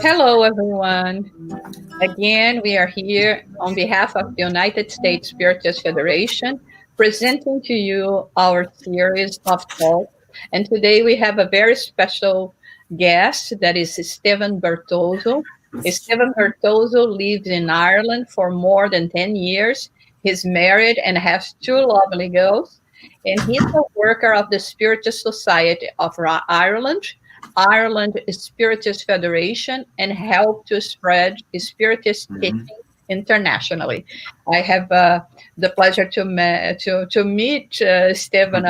Hello, everyone. Again, we are here on behalf of the United States Spiritus Federation, presenting to you our series of talks. And today we have a very special guest, that is Stevan Bertozzo. Stevan Bertozzo lives in Ireland for more than 10 years. He's married and has two lovely girls. And he's a worker of the Spiritus Society of Ireland, Ireland Spiritus Federation, and help to spread Spiritist teaching internationally. I have the pleasure to meet Stephen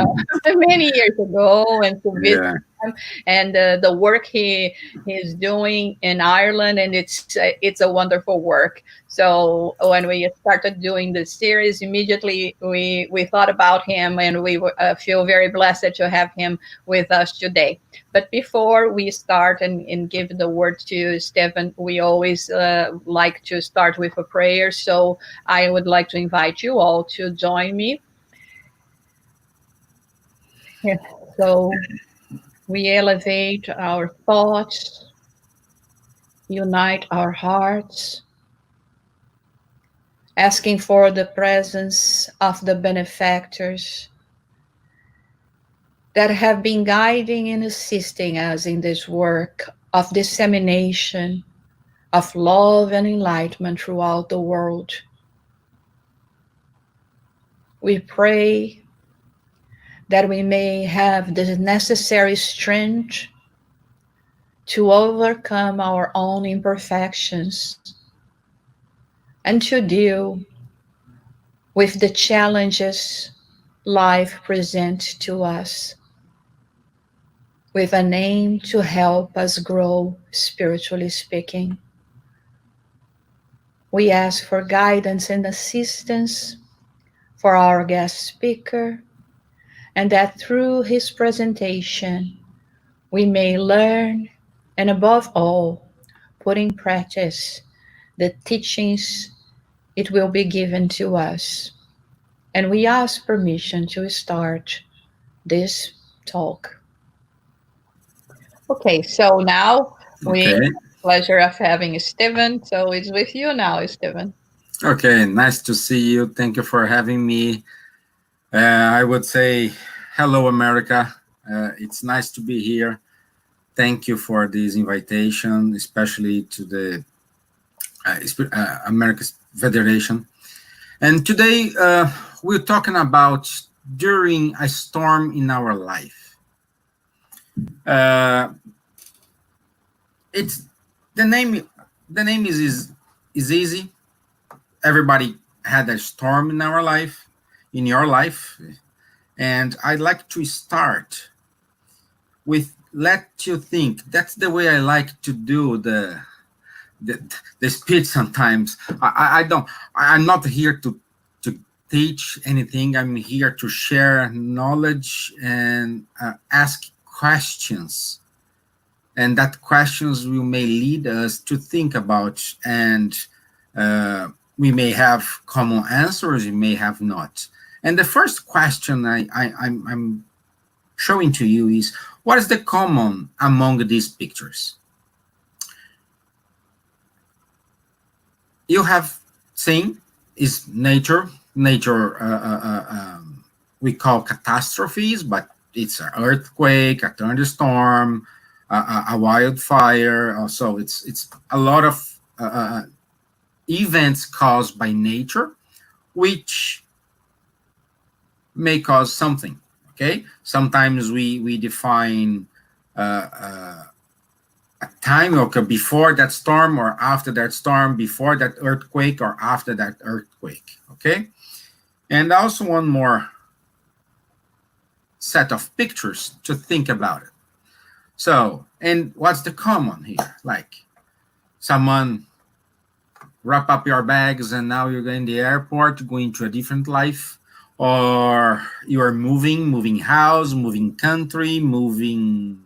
many years ago and to visit him, and the work he's doing in Ireland, and it's a wonderful work. So when we started doing the series, immediately we thought about him, and we feel very blessed to have him with us today. But before we start and give the word to Stephen, we always like to start with a prayer. So I would like to invite you all to join me. So we elevate our thoughts, unite our hearts, asking for the presence of the benefactors that have been guiding and assisting us in this work of dissemination of love and enlightenment throughout the world. We pray that we may have the necessary strength to overcome our own imperfections and to deal with the challenges life presents to us, with an aim to help us grow spiritually speaking. We ask for guidance and assistance for our guest speaker, and that through his presentation, we may learn and above all, put in practice the teachings it will be given to us. And we ask permission to start this talk. Okay, so now we have the pleasure of having Stephen. So it's with you now, Stephen. Okay, nice to see you. Thank you for having me. I would say, hello, America. It's nice to be here. Thank you for this invitation, especially to the American Federation. And today, we're talking about during a storm in our life. It's the name is easy. Everybody had a storm in our life, in your life, and I'd like to start with let you think. That's the way I like to do the speech sometimes. I'm not here to teach anything. I'm here to share knowledge and ask questions, and that questions will may lead us to think about, and we may have common answers, we may have not. And the first question I'm showing to you is, what is the common among these pictures? You have seen is nature. We call catastrophes, but it's an earthquake, a thunderstorm, a wildfire. Also, it's a lot of events caused by nature, which may cause something. Okay, sometimes we define a time, okay, before that storm or after that storm, before that earthquake or after that earthquake. Okay, and also one more set of pictures to think about it. So, and what's the common here? Like someone wrap up your bags and now you're in the airport, going to a different life, or you are moving house, moving country, moving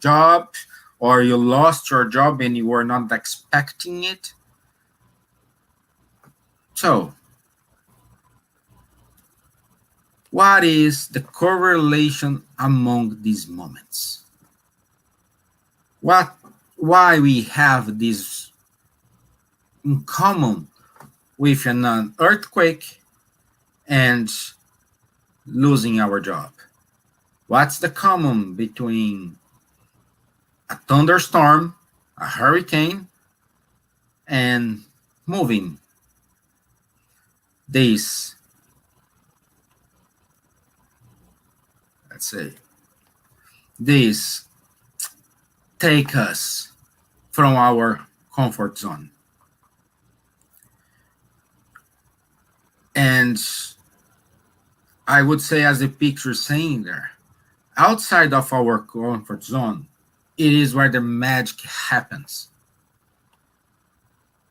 job, or you lost your job and you were not expecting it. So, what is the correlation among these moments? Why we have this in common with an earthquake and losing our job? What's the common between a thunderstorm, a hurricane, and moving? This, let's say, this take us from our comfort zone. And I would say, as the picture is saying there, outside of our comfort zone, it is where the magic happens.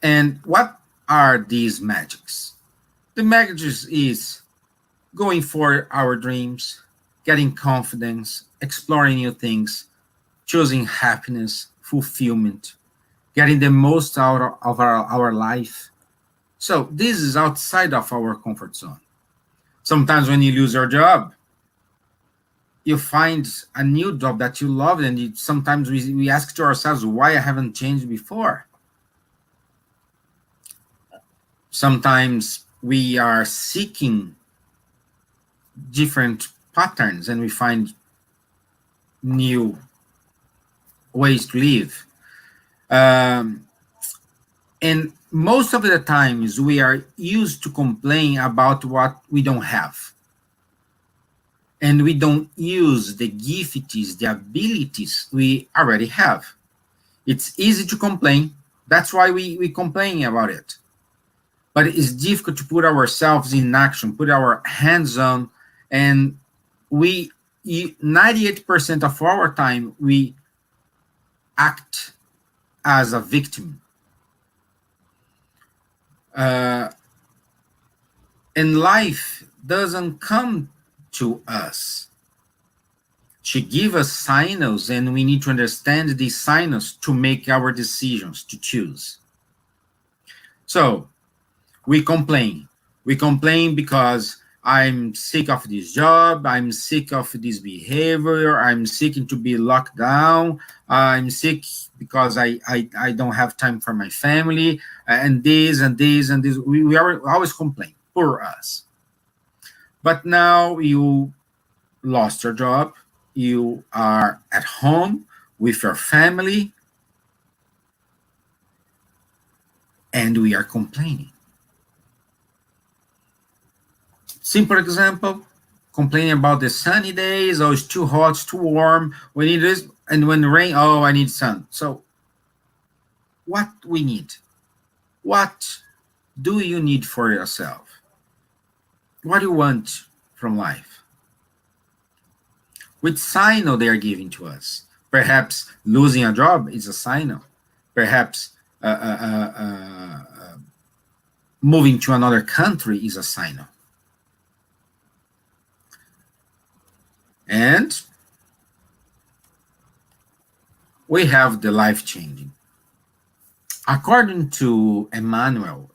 And what are these magics? The magic is going for our dreams, getting confidence, exploring new things, choosing happiness, fulfillment, getting the most out of our life. So this is outside of our comfort zone. Sometimes when you lose your job, you find a new job that you love, and sometimes we ask to ourselves, why I haven't changed before? Sometimes we are seeking different patterns and we find new ways to live. And most of the times we are used to complain about what we don't have. And we don't use the gifts, the abilities we already have. It's easy to complain. That's why we complain about it. But it's difficult to put ourselves in action, put our hands on, and 98% of our time, we act as a victim. And life doesn't come to us. She gives us signals, and we need to understand these signals to make our decisions, to choose. So, we complain. We complain because I'm sick of this job, I'm sick of this behavior, I'm sick to be locked down, I'm sick because I don't have time for my family, and this and this and this. We always complain, poor us. But now you lost your job, you are at home with your family, and we are complaining. Simple example, complaining about the sunny days, oh, it's too hot, it's too warm, we need this, and when rain, oh, I need sun. So, what we need? What do you need for yourself? What do you want from life? Which signal they are giving to us? Perhaps losing a job is a signal. Perhaps moving to another country is a signal. And we have the life-changing. According to Emmanuel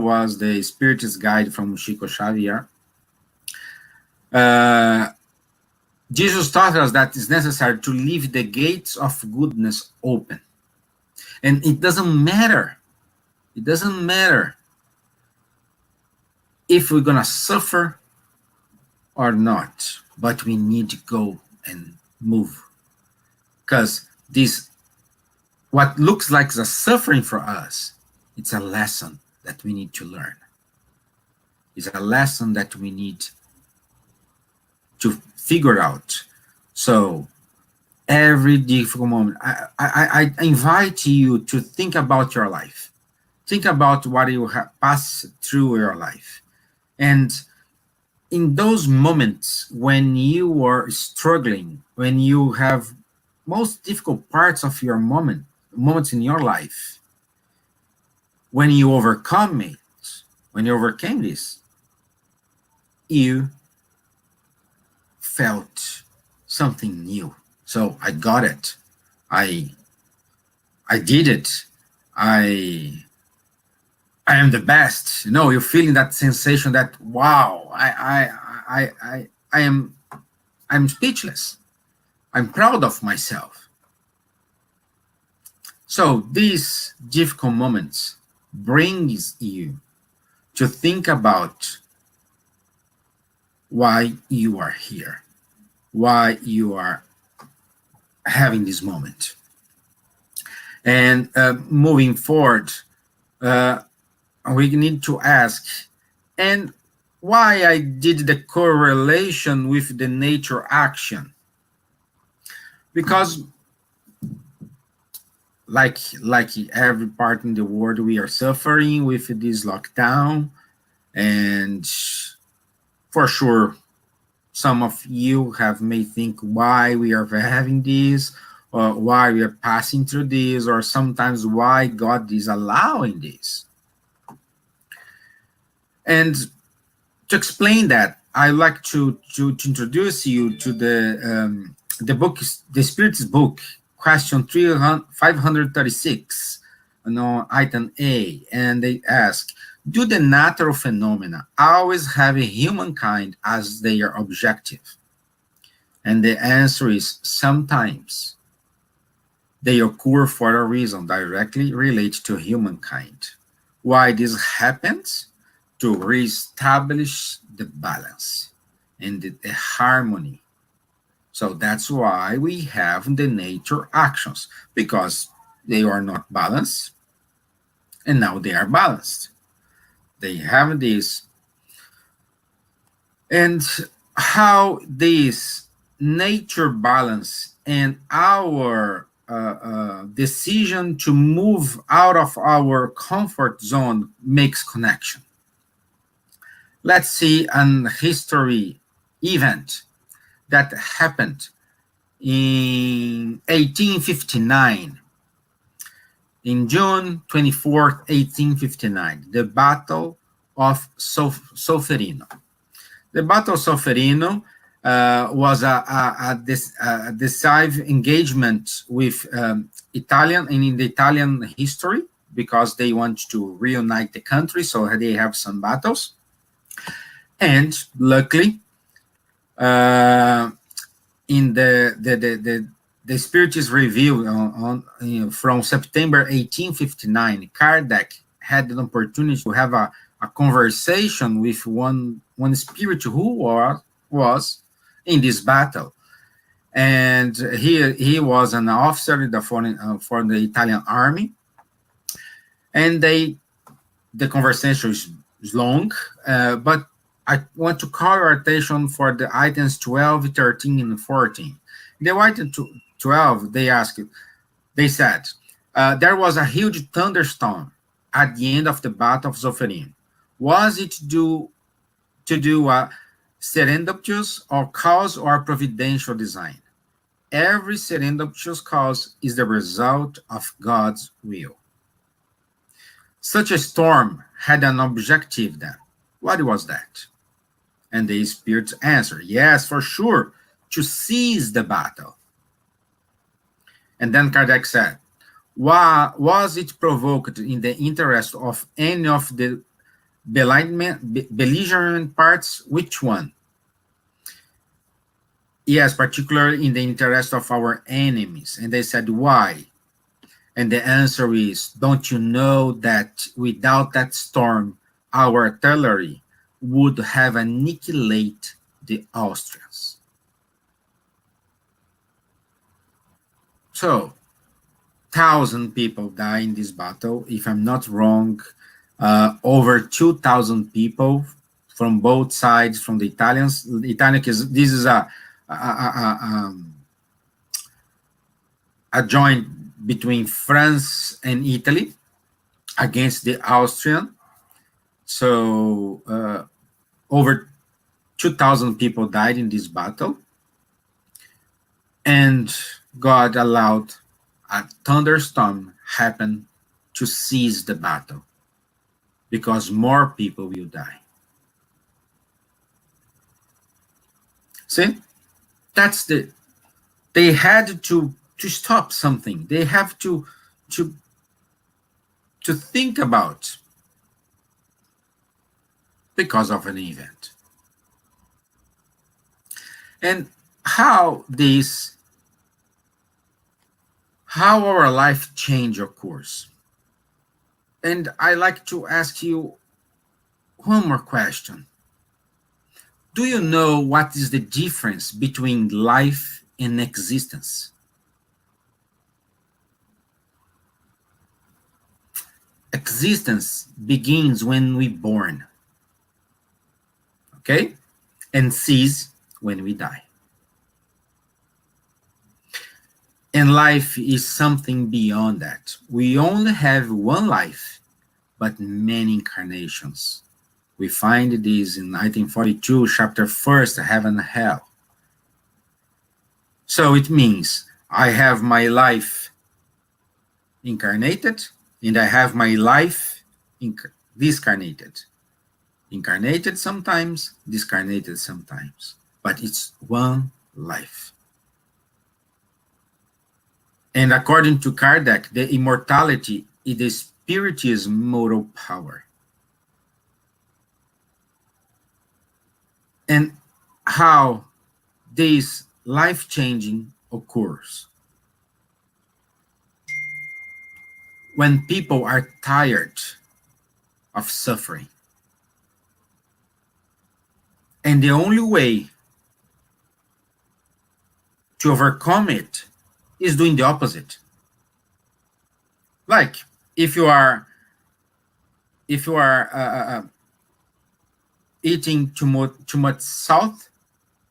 was the Spiritist guide from Chico Xavier. Jesus taught us that it's necessary to leave the gates of goodness open. And it doesn't matter. It doesn't matter if we're going to suffer or not, but we need to go and move. Because this, what looks like a suffering for us, it's a lesson that we need to learn. It's a lesson that we need to figure out. So every difficult moment, I invite you to think about your life. Think about what you have passed through your life. And in those moments when you are struggling, when you have most difficult parts of your moments in your life, when you overcome it, when you overcame this, you felt something new. So I got it. I did it. I am the best. You know, you're feeling that sensation that, wow, I'm speechless. I'm proud of myself. So these difficult moments brings you to think about why you are here, why you are having this moment. And moving forward, we need to ask, and why I did the correlation with the nature action? Because like every part in the world, we are suffering with this lockdown, and for sure, some of you may think why we are having this, or why we are passing through this, or sometimes why God is allowing this. And to explain that, I like to introduce you to the book, the Spiritist book, question 536, item A, and they ask, do the natural phenomena always have humankind as their objective? And the answer is sometimes. They occur for a reason directly related to humankind. Why this happens? To reestablish the balance and the harmony. So that's why we have the nature actions, because they are not balanced, and now they are balanced. They have this. And how this nature balance and our decision to move out of our comfort zone makes connection. Let's see an history event that happened in 1859. In June 24th, 1859, the Battle of Solferino. The Battle of Solferino was a decisive engagement with Italian, and in the Italian history, because they want to reunite the country, so they have some battles. And luckily, in the Spiritist Review from September 1859, Kardec had an opportunity to have a conversation with one spirit who was in this battle. And he was an officer for the Italian army. And the conversation is long, but I want to call your attention for the items 12, 13, and 14. The item 12, they said, there was a huge thunderstorm at the end of the Battle of Solferino. Was it due to a serendipitous or cause or providential design? Every serendipitous cause is the result of God's will. Such a storm had an objective then. What was that? And the spirits answered, yes, for sure, to seize the battle. And then Kardec said, was it provoked in the interest of any of the belligerent parts? Which one? Yes, particularly in the interest of our enemies. And they said, why? And the answer is, don't you know that without that storm, our artillery would have annihilated the Austrians? So, 1,000 people died in this battle. If I'm not wrong, over 2,000 people from both sides, from the Italians. This is a joint between France and Italy against the Austrian. So over 2,000 people died in this battle, and God allowed a thunderstorm happen to seize the battle. because more people will die. See? That's they had to stop something. They have to think about because of an event. And how our life change occurs. And I like to ask you one more question. Do you know what is the difference between life and existence? Existence begins when we're born, okay? And cease when we die. And life is something beyond that. We only have one life, but many incarnations. We find this in 1942, chapter 1, Heaven and Hell. So it means I have my life incarnated, and I have my life discarnated. Incarnated sometimes, discarnated sometimes. But it's one life. And according to Kardec, the immortality is the Spiritism moral power. And how this life-changing occurs. When people are tired of suffering. And the only way to overcome it is doing the opposite. Like if you are eating too much salt,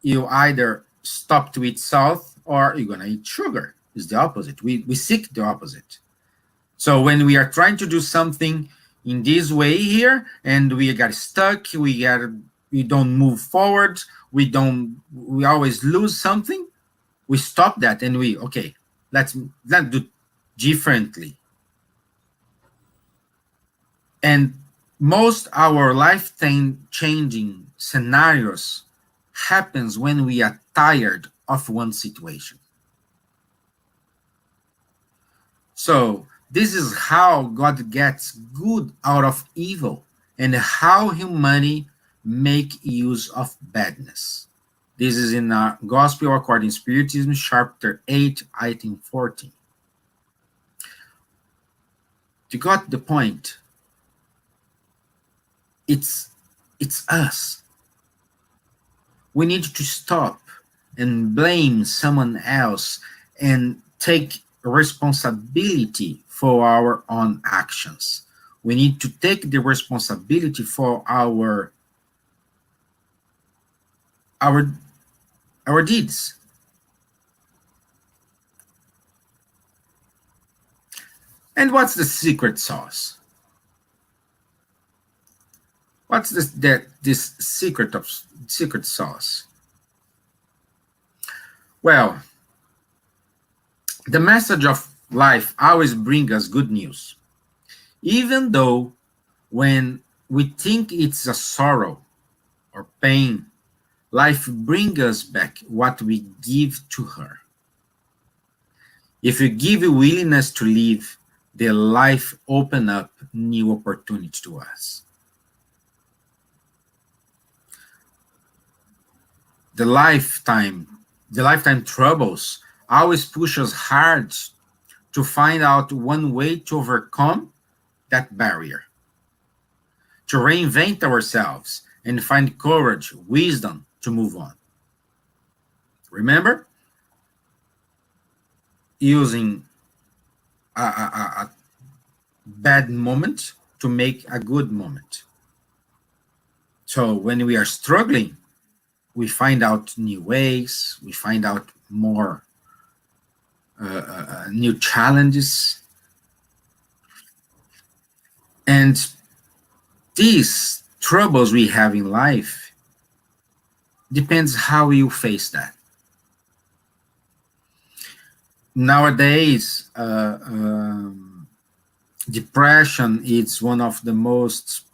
you either stop to eat salt or you're gonna eat sugar. It's the opposite. We seek the opposite. So when we are trying to do something in this way here, and we get stuck, we don't move forward, we always lose something, we stop that and let's do differently. And most our lifetime changing scenarios happens when we are tired of one situation. So this is how God gets good out of evil and how humanity make use of badness. This is in Gospel According to Spiritism, chapter 8, item 14. You got the point? It's us. We need to stop and blame someone else and take responsibility for our own actions. We need to take the responsibility for our deeds. And what's the secret sauce? What's this secret sauce? Well, the message of life always brings us good news. Even though when we think it's a sorrow or pain, life brings us back what we give to her. If we give a willingness to live, the life open up new opportunities to us. The lifetime troubles always push us hard to find out one way to overcome that barrier, to reinvent ourselves and find courage, wisdom to move on. Remember? Using a bad moment to make a good moment. So when we are struggling, we find out new ways, we find out more new challenges. And these troubles we have in life depends how you face that. Nowadays, depression is one of the most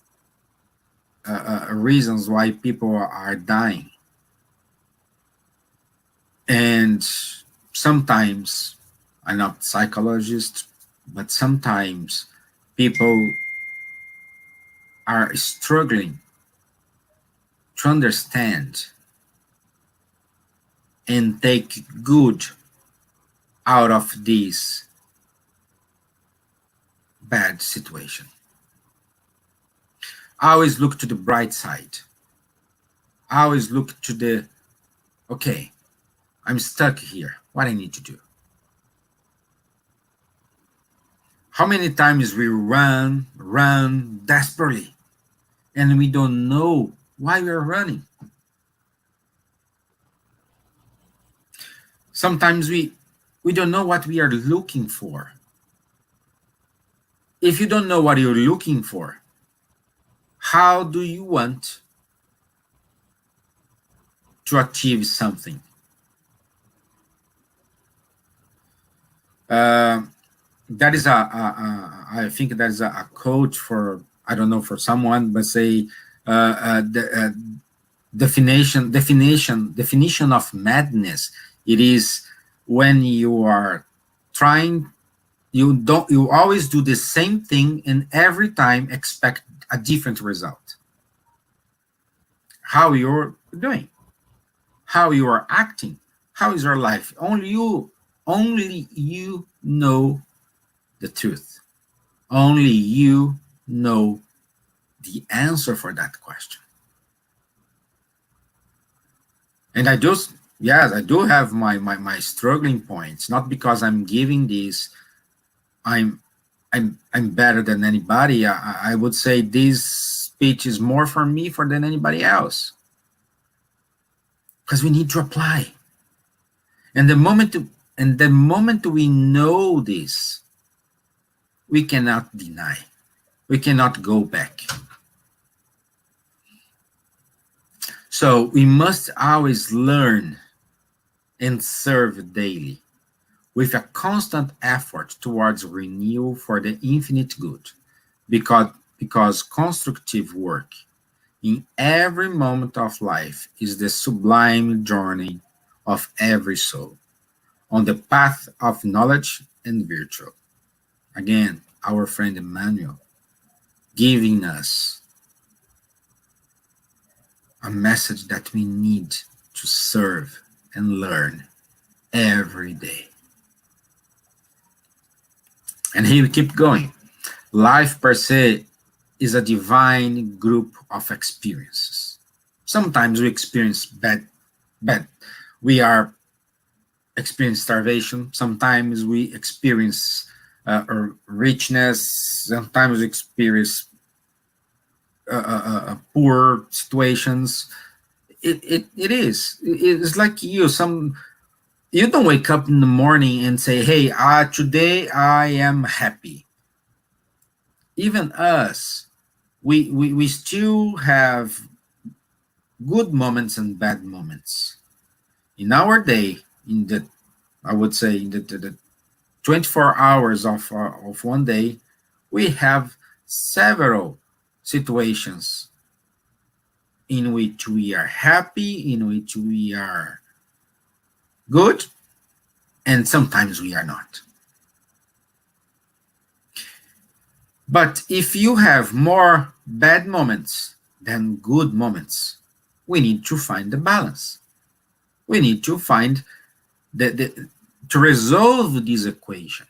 reasons why people are dying. And sometimes, I'm not a psychologist, but sometimes people are struggling to understand and take good out of this bad situation. I always look to the bright side. I always look to the, okay, I'm stuck here. What I need to do? How many times we run desperately, and we don't know why we're running? Sometimes we don't know what we are looking for. If you don't know what you're looking for, how do you want to achieve something? That is I think that is a quote for, I don't know, for someone, but say the definition of madness. It is when you are trying, you always do the same thing and every time expect a different result. How you're doing, how you are acting, how is your life? Only you know the truth. Only you know the answer for that question. And I do have my struggling points, not because I'm giving this, I'm better than anybody. I would say this speech is more for me than anybody else. Because we need to apply. And the moment we know this, we cannot deny. We cannot go back. So we must always learn and serve daily with a constant effort towards renewal for the infinite good, because constructive work in every moment of life is the sublime journey of every soul on the path of knowledge and virtue. Again, our friend Emmanuel giving us a message that we need to serve and learn every day. And here we keep going. Life per se is a divine group of experiences. Sometimes we experience bad. We are experience starvation. Sometimes we experience richness. Sometimes we experience poor situations. It's like you. You don't wake up in the morning and say, hey, today I am happy. Even us, we still have good moments and bad moments. In our day, I would say in the 24 hours of one day, we have several situations in which we are happy, in which we are good, and sometimes we are not. But if you have more bad moments than good moments, we need to find the balance. We need to find to resolve this equation.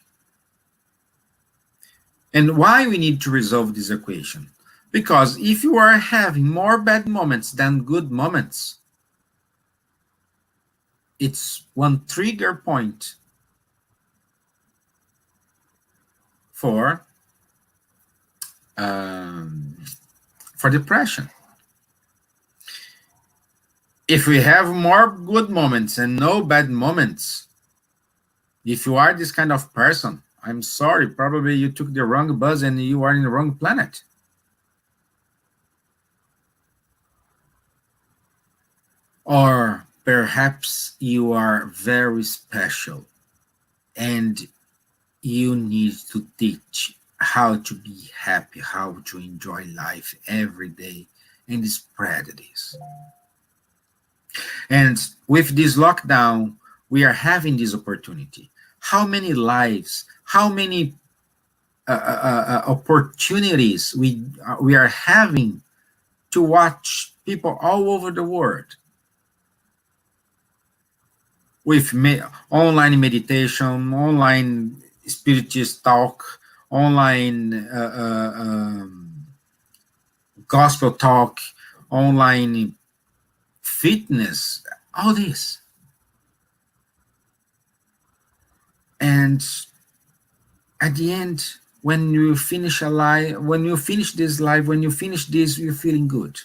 And why we need to resolve this equation? Because if you are having more bad moments than good moments, it's one trigger point for depression. If we have more good moments and no bad moments, if you are this kind of person, I'm sorry, probably you took the wrong bus and you are in the wrong planet. Or perhaps you are very special and you need to teach how to be happy, how to enjoy life every day, and spread this. And with this lockdown, we are having this opportunity. How many lives, how many opportunities we are having to watch people all over the world with online meditation, online spiritist talk, online gospel talk, online fitness, all this. And at the end, when you finish a live, when you finish this live, when you finish this, you're feeling good.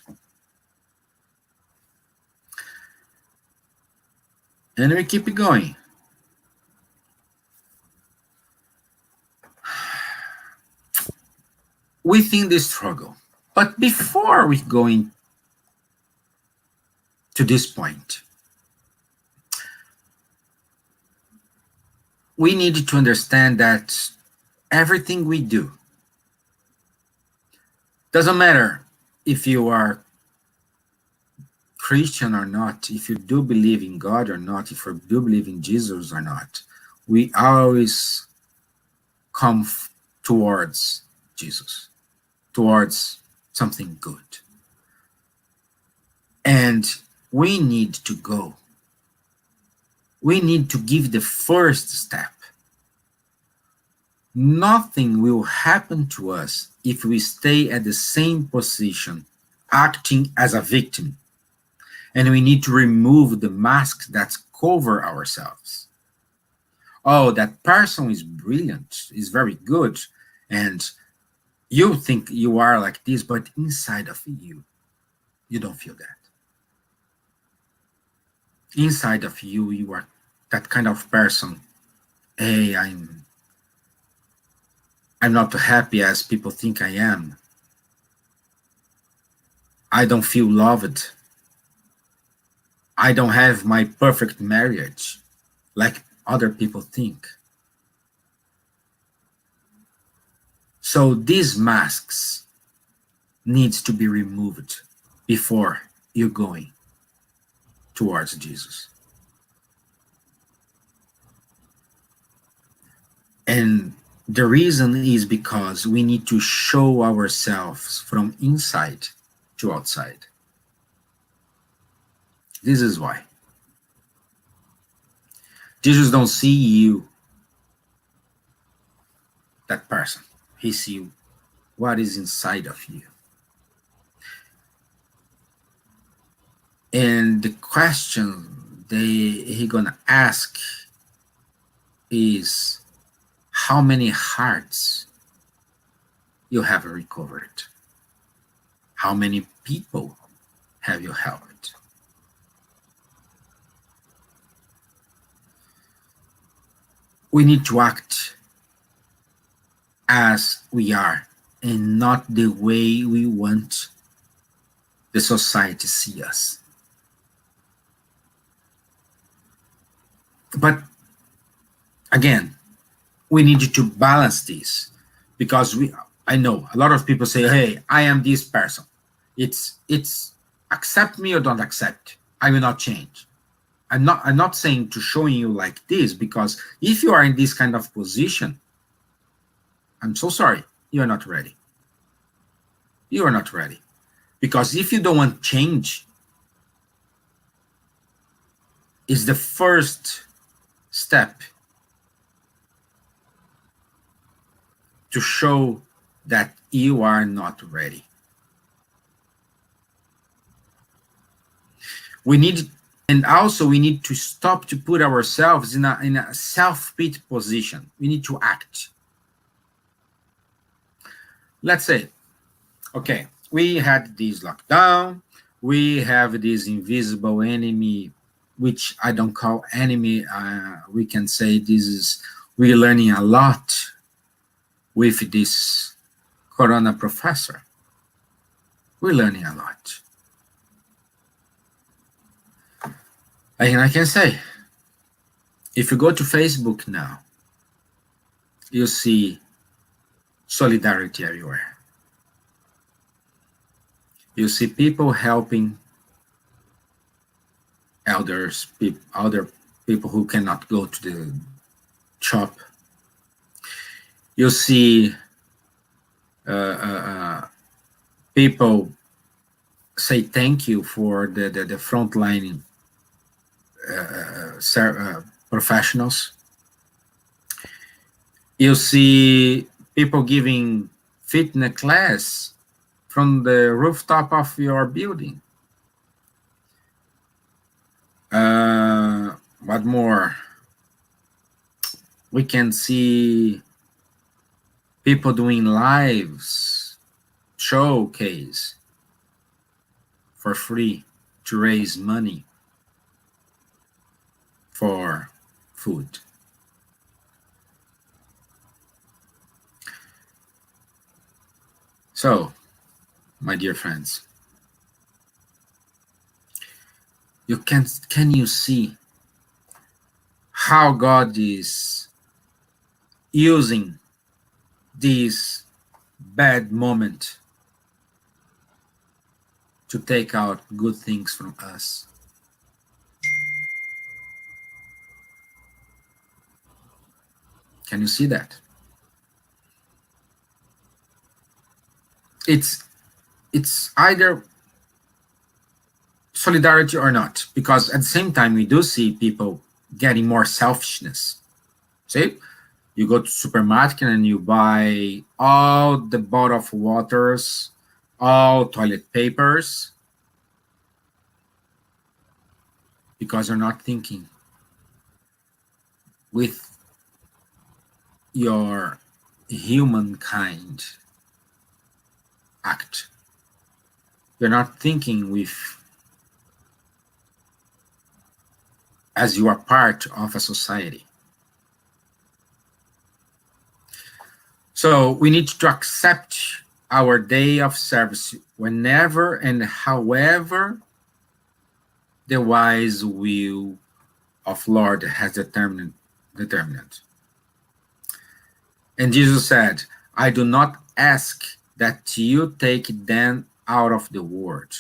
And we keep it going. Within the struggle. But before we go to this point, we need to understand that everything we do, doesn't matter if you are Christian or not, if you do believe in God or not, if you do believe in Jesus or not, we always come towards Jesus, towards something good. And we need to go. We need to give the first step. Nothing will happen to us if we stay at the same position, acting as a victim. And we need to remove the masks that cover ourselves. Oh, that person is brilliant, is very good, and you think you are like this, but inside of you, you don't feel that. Inside of you, you are that kind of person. Hey, I'm not happy as people think I am. I don't feel loved. I don't have my perfect marriage like other people think. So these masks needs to be removed before you're going towards Jesus. And the reason is because we need to show ourselves from inside to outside. This is why. Jesus don't see you, that person. He sees what is inside of you. And the question he gonna ask is, how many hearts you have recovered? How many people have you helped? We need to act as we are and not the way we want the society to see us. But again, we need to balance this, because I know a lot of people say, hey, I am this person. It's accept me or don't accept. I will not change. I'm not saying to showing you like this, because if you are in this kind of position, I'm so sorry, you are not ready. You are not ready. Because if you don't want change, is the first step to show that you are not ready. We need, and also we need to stop to put ourselves in a self-pity position. We need to act. Let's say, okay, we had this lockdown, we have this invisible enemy, which I don't call enemy. We can say we're learning a lot with this Corona professor. We're learning a lot. And I can say, if you go to Facebook now, you see solidarity everywhere. You see people helping other people who cannot go to the shop. You see people say thank you for the frontline professionals. You see people giving fitness class from the rooftop of your building. What more? We can see people doing lives, showcase for free to raise money for food. So, my dear friends, can you see how God is using this bad moment to take out good things from us? Can you see that? It's either solidarity or not, because at the same time we do see people getting more selfishness. See, you go to supermarket and you buy all the bottle of waters, all toilet papers, because you're not thinking with your humankind act. You're not thinking with as you are part of a society. So we need to accept our day of service whenever and however the wise will of Lord has determined. And Jesus said, I do not ask that you take them out of the world,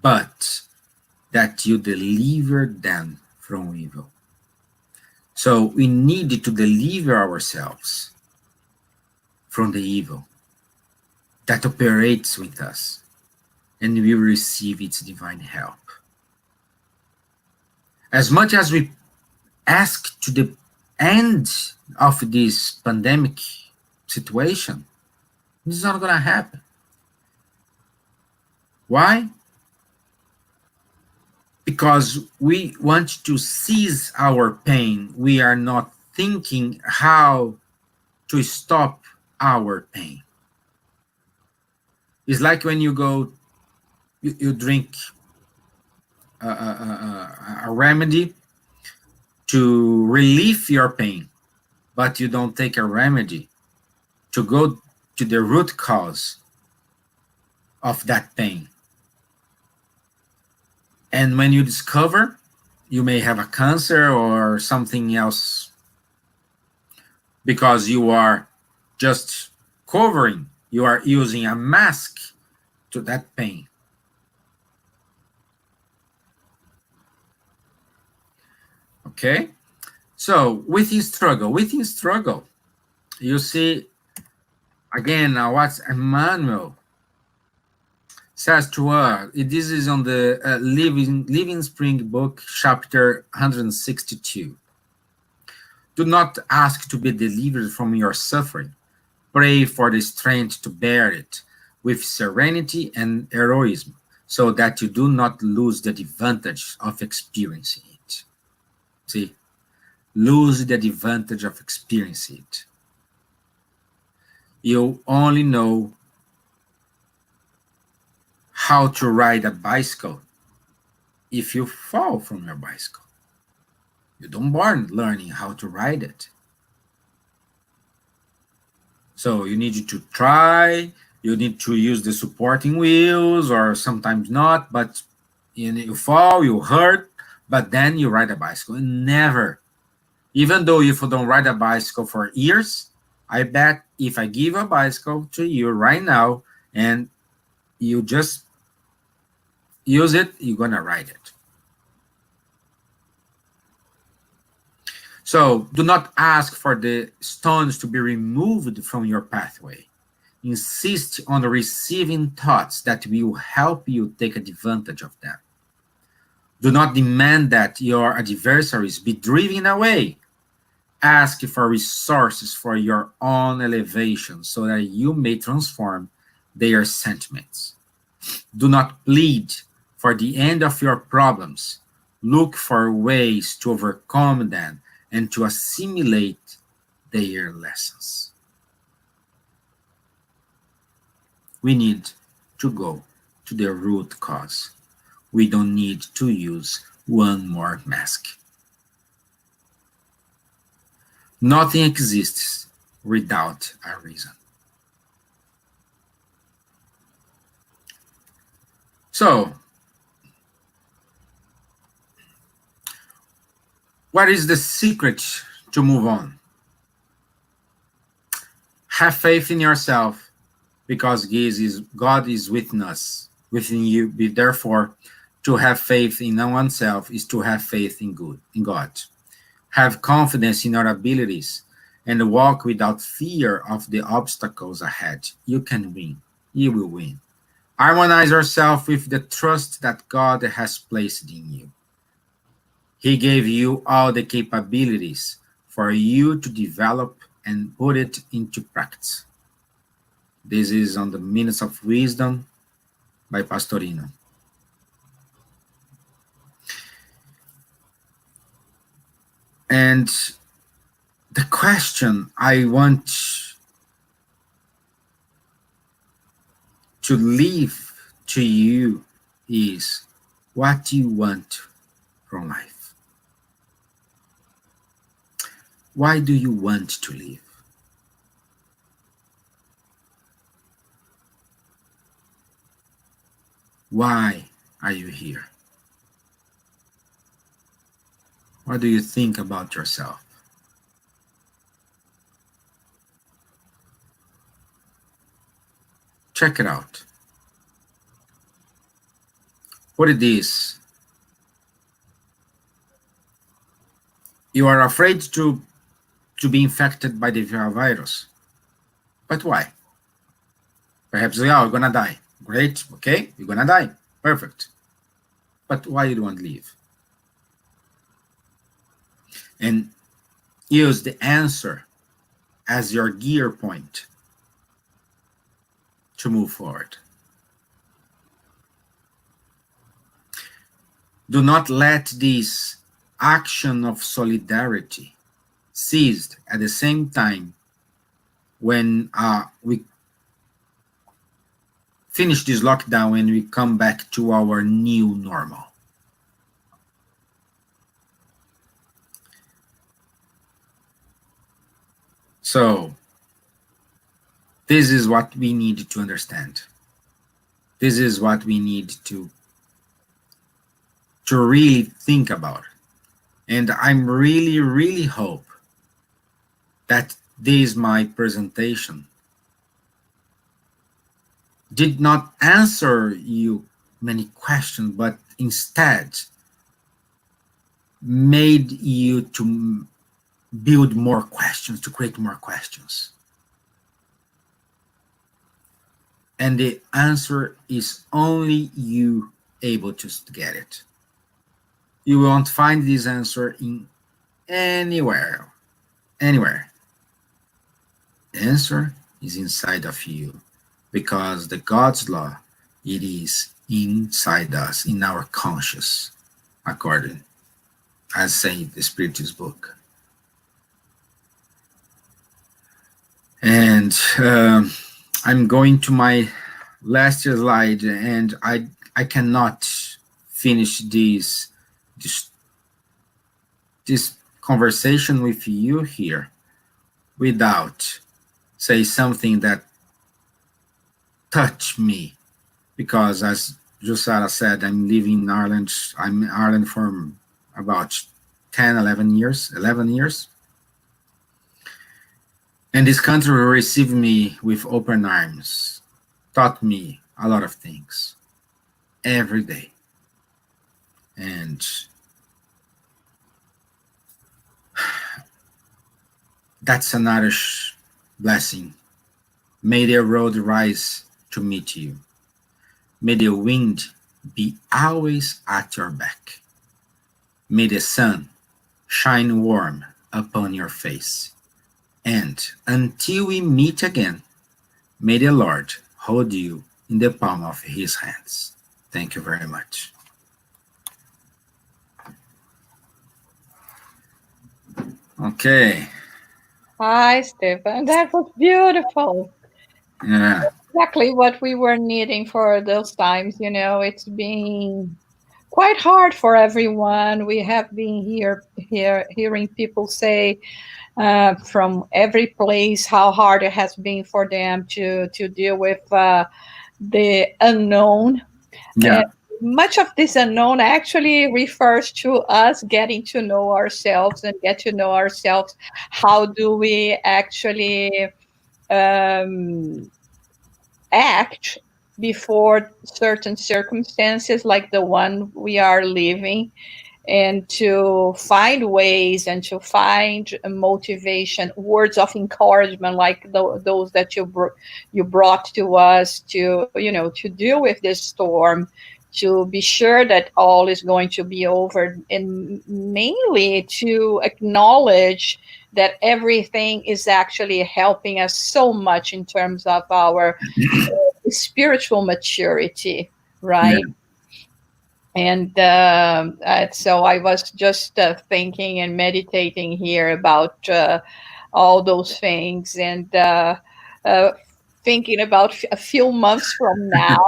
but that you deliver them from evil. So we need to deliver ourselves from the evil that operates with us, and we receive its divine help. As much as we ask to the end of this pandemic situation, it's not going to happen. Why? Because we want to seize our pain. We are not thinking how to stop our pain. It's like when you go, you drink a remedy to relieve your pain, but you don't take a remedy to go to the root cause of that pain. And when you discover you may have a cancer or something else, because you are just covering, you are using a mask to that pain. Okay? So within struggle, you see, again, what Emmanuel says to us. This is on the Living Spring book, chapter 162. Do not ask to be delivered from your suffering. Pray for the strength to bear it with serenity and heroism, so that you do not lose the advantage of experiencing it. See, lose the advantage of experiencing it. You only know how to ride a bicycle if you fall from your bicycle. You don't born learning how to ride it. So you need to try, you need to use the supporting wheels, or sometimes not, but you fall, you hurt, but then you ride a bicycle. And never, even though if you don't ride a bicycle for years, I bet if I give a bicycle to you right now and you just use it, you're going to write it. So do not ask for the stones to be removed from your pathway. Insist on receiving thoughts that will help you take advantage of them. Do not demand that your adversaries be driven away. Ask for resources for your own elevation so that you may transform their sentiments. Do not plead for the end of your problems. Look for ways to overcome them and to assimilate their lessons. We need to go to the root cause. We don't need to use one more mask. Nothing exists without a reason. So, what is the secret to move on? Have faith in yourself, because God is within us, within you. Therefore, to have faith in oneself is to have faith in God. Have confidence in your abilities and walk without fear of the obstacles ahead. You can win. You will win. Harmonize yourself with the trust that God has placed in you. He gave you all the capabilities for you to develop and put it into practice. This is on the Minutes of Wisdom by Pastorino. And the question I want to leave to you is, what do you want from life? Why do you want to live? Why are you here? What do you think about yourself? Check it out. What it is. You are afraid to be infected by the virus. But why? Perhaps you're going to die. Great, okay, you're going to die. Perfect. But why you don't leave? And use the answer as your gear point to move forward. Do not let this action of solidarity cease at the same time when we finish this lockdown and we come back to our new normal. So, this is what we need to understand. This is what we need to really think about. And I'm really hope that this my presentation did not answer you many questions, but instead made you to build more questions, to create more questions. And the answer is only you able to get it. You won't find this answer in anywhere. The answer is inside of you, because the God's law, it is inside us, in our conscious, according as say the Spiritus book. And I'm going to my last slide, and I cannot finish this conversation with you here without say something that touched me, because as Jussara said, I'm living in Ireland. I'm in Ireland for about 11 years. And this country received me with open arms, taught me a lot of things every day. And that's another blessing. May the road rise to meet you. May the wind be always at your back. May the sun shine warm upon your face. And until we meet again, may the Lord hold you in the palm of his hands. Thank you very much. Okay. Hi, Stephen. That was beautiful. Yeah. Exactly what we were needing for those times. It's been quite hard for everyone. We have been hearing people say from every place how hard it has been for them to deal with the unknown. Yeah. Much of this unknown actually refers to us getting to know ourselves and get to know ourselves. How do we actually act before certain circumstances like the one we are living, and to find ways and to find motivation, words of encouragement like those that you brought to us, to deal with this storm, to be sure that all is going to be over, and mainly to acknowledge that everything is actually helping us so much in terms of our spiritual maturity, right? Yeah. And so I was just thinking and meditating here about all those things, and thinking about a few months from now,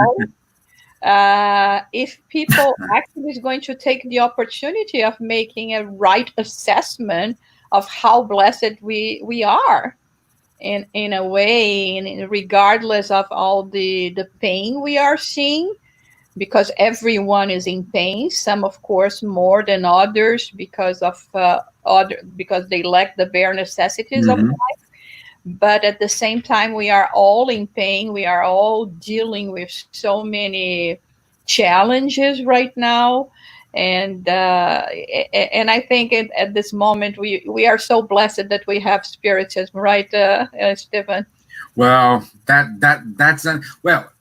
if people actually is going to take the opportunity of making a right assessment of how blessed we are, in a way, regardless of all the pain we are seeing, because everyone is in pain. Some, of course, more than others because they lack the bare necessities of Mm-hmm. life. But at the same time, we are all in pain. We are all dealing with so many challenges right now. And I think at this moment we are so blessed that we have Spiritism, right, Stephen? Well, that's well.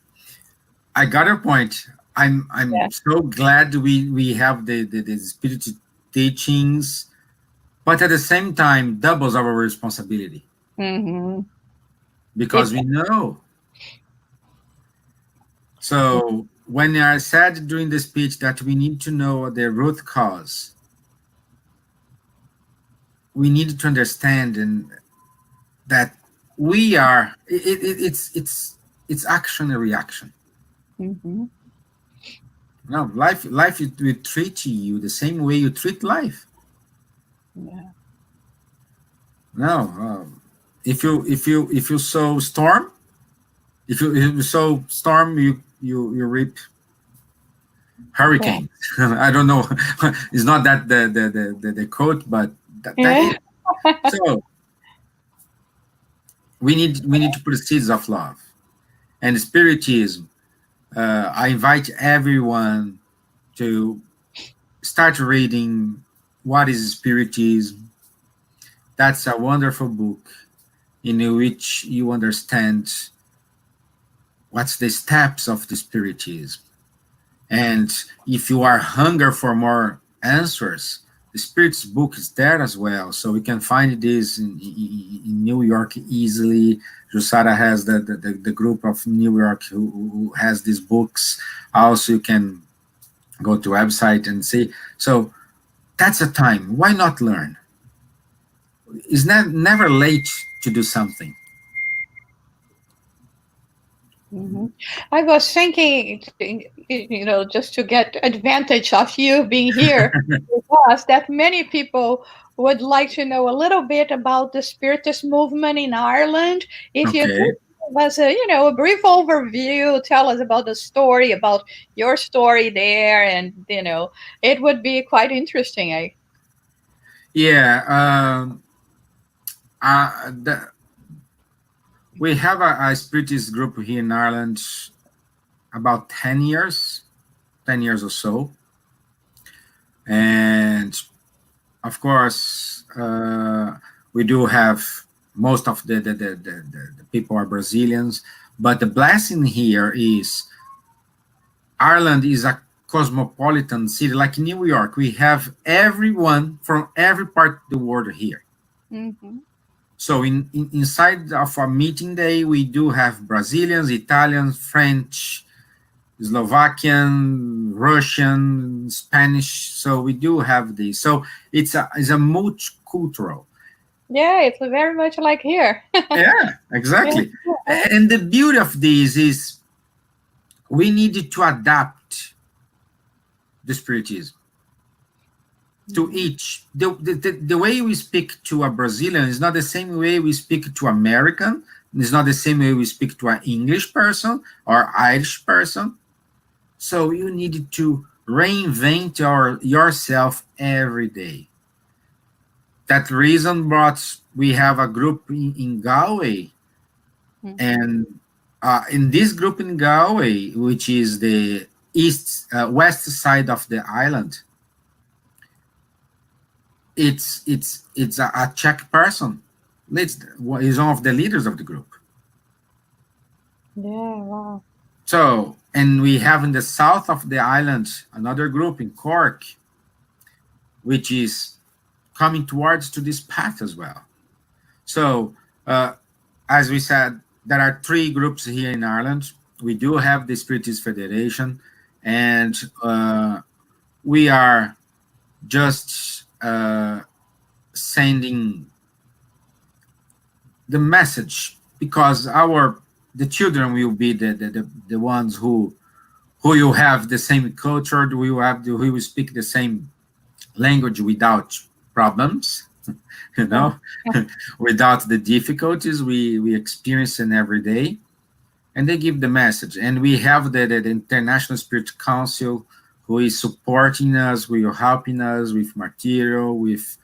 I got your point. I'm Yeah. so glad we have the spiritual teachings, but at the same time doubles our responsibility Mm-hmm. because we know. So when I said during the speech that we need to know the root cause, we need to understand and that we are it's action and reaction. Mm-hmm. No, life will treat you the same way you treat life. Yeah. No, if you sow storm, if you sow storm, you reap hurricane. I don't know. It's not that the quote, but that Yeah. is. So we need to put seeds of love and spiritism. I invite everyone to start reading what is spiritism. That's a wonderful book in which you understand what's the steps of the spiritism. And if you are hunger for more answers, the Spirits book is there as well. So we can find this in New York easily. Josara has the group of New York who has these books. Also, you can go to website and see. So that's a time. Why not learn? It's never late to do something. Mm-hmm. I was thinking, just to get advantage of you being here with us, that many people would like to know a little bit about the Spiritist movement in Ireland. If you Okay. could give us a brief overview, tell us about the story, about your story there, and it would be quite interesting. Yeah. The, we have a spiritist group here in Ireland about 10 years, 10 years or so. And of course, we do have most of the people are Brazilians, but the blessing here is Ireland is a cosmopolitan city like New York. We have everyone from every part of the world here. Mm-hmm. So inside of our meeting day, we do have Brazilians, Italians, French, Slovakian, Russian, Spanish. So we do have these. So it's a multicultural. Yeah, it's very much like here. Yeah, exactly. Yeah. And the beauty of this is we needed to adapt the Spiritism to each. The way we speak to a Brazilian is not the same way we speak to American. It's not the same way we speak to an English person or Irish person. So you needed to reinvent yourself every day. That reason brought we have a group in Galway, and in this group in Galway, which is the west side of the island, it's a Czech person. Is one of the leaders of the group. Yeah, wow. So, and we have in the south of the island another group in Cork, which is coming towards to this path as well. So, as we said, there are 3 groups here in Ireland. We do have the Spiritist Federation, and we are just sending the message, because the children will be the ones who you have the same culture, who will speak the same language without problems, you know, without the difficulties we experience in every day, and they give the message. And we have the International Spirit Council, who is supporting us, who are helping us with material, with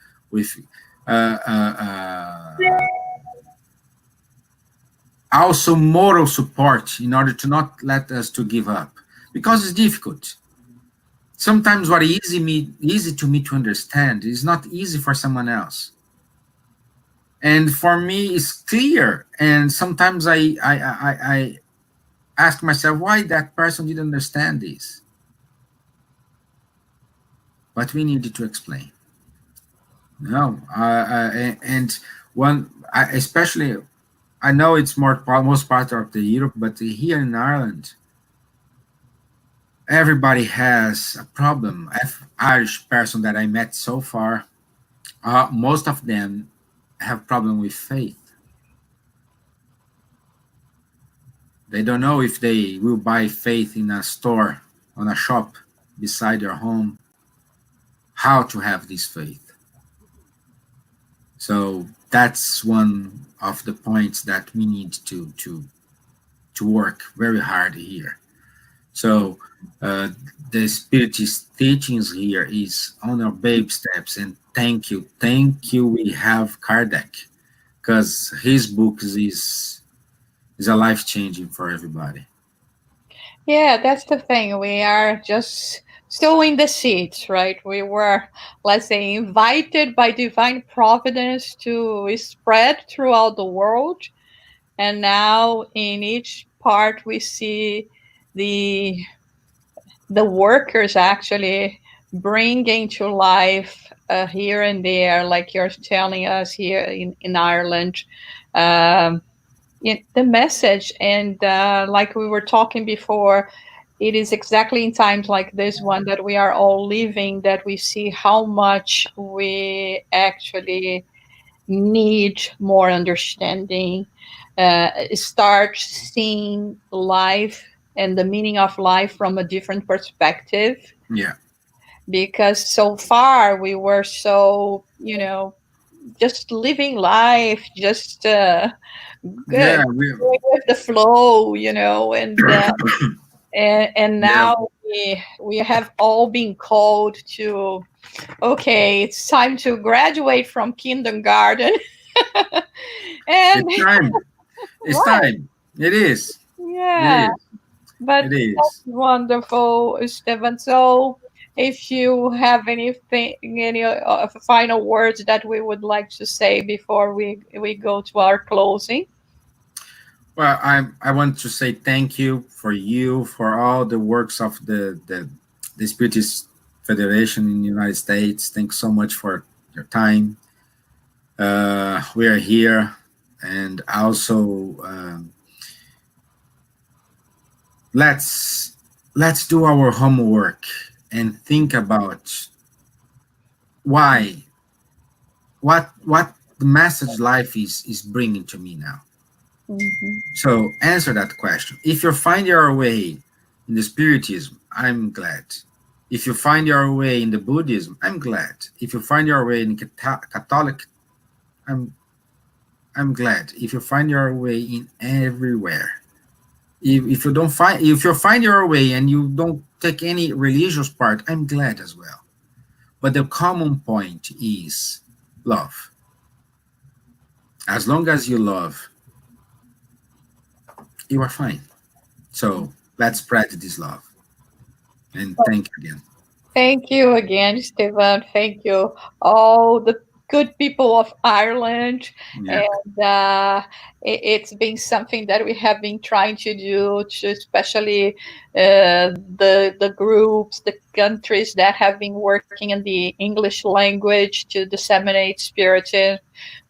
also moral support, in order to not let us to give up, because it's difficult. Sometimes what is easy to me to understand is not easy for someone else, and for me it's clear. And sometimes I ask myself why that person didn't understand this, but we needed to explain. No, and especially, I know it's most part of the Europe, but here in Ireland, everybody has a problem. Irish person that I met so far, most of them have problem with faith. They don't know if they will buy faith in a store, on a shop beside their home, how to have this faith. So that's one of the points that we need to work very hard here. So the Spiritist teachings here is on our baby steps, and thank you. We have Kardec, because his books is a life-changing for everybody. Yeah, that's the thing. We are just sowing the seeds, right? We were, let's say, invited by divine providence to spread throughout the world. And now in each part, we see the workers actually bringing to life here and there, like you're telling us here in Ireland, the message. And like we were talking before, it is exactly in times like this one that we are all living that we see how much we actually need more understanding, start seeing life and the meaning of life from a different perspective. Yeah. Because so far we were so, just living life, just good, Yeah, going with the flow, and now we have all been called to, okay, it's time to graduate from kindergarten. And it's time. It's right. time. It is. Yeah. It is. But It that's is. wonderful, Esteban. So, if you have anything, any final words that we would like to say before we go to our closing. Well, I want to say thank you for all the works of the Spiritist Federation in the United States. Thanks so much for your time. We are here, and also let's do our homework and think about why what the message life is bringing to me now. Mhm. So answer that question. If you find your way in the Spiritism, I'm glad. If you find your way in the Buddhism, I'm glad. If you find your way in Catholic, I'm I'm glad. If you find your way in everywhere, if you don't find, if you find your way and you don't take any religious part, I'm glad as well. But the common point is love. As long as you love, you are fine. So let's spread this love. And thank you again. Thank you again, Stephen. Thank you, all the good people of Ireland. Yeah. And it's been something that we have been trying to do, to especially the groups, the countries that have been working in the English language to disseminate Spiritism.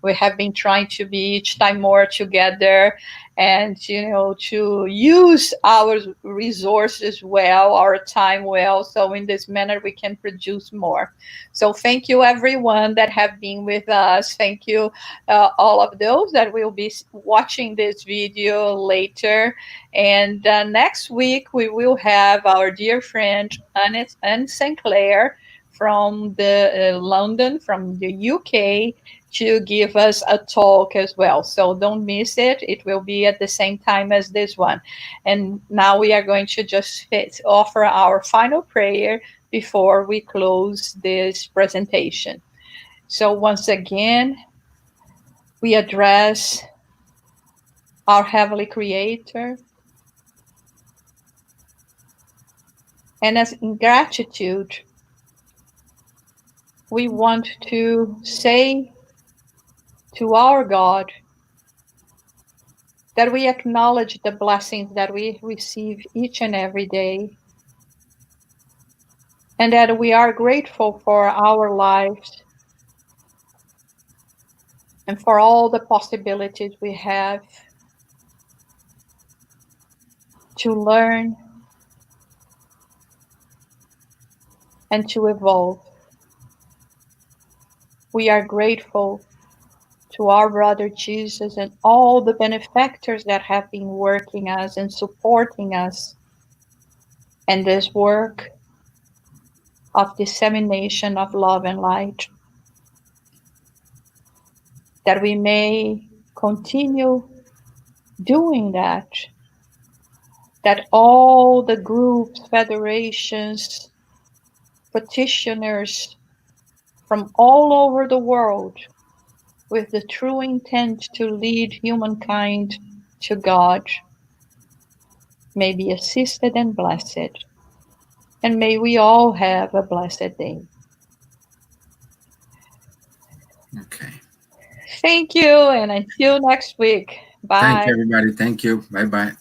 We have been trying to be each time more together, and to use our resources well, our time well, so in this manner we can produce more. So thank you everyone that have been with us. Thank you, all of those that will be watching this video later. And next week we will have our dear friend Anne Sinclair from the London, from the UK, to give us a talk as well. So don't miss it. It will be at the same time as this one. And now we are going to just offer our final prayer before we close this presentation. So once again, we address our Heavenly Creator, and as in gratitude, we want to say to our God that we acknowledge the blessings that we receive each and every day, and that we are grateful for our lives and for all the possibilities we have to learn and to evolve. We are grateful to our brother Jesus and all the benefactors that have been working us and supporting us in this work of dissemination of love and light, that we may continue doing that, that all the groups, federations, petitioners from all over the world, with the true intent to lead humankind to God, may be assisted and blessed. And may we all have a blessed day. Okay. Thank you, and until next week. Thank you, Bye. everybody. Thank you. Bye bye.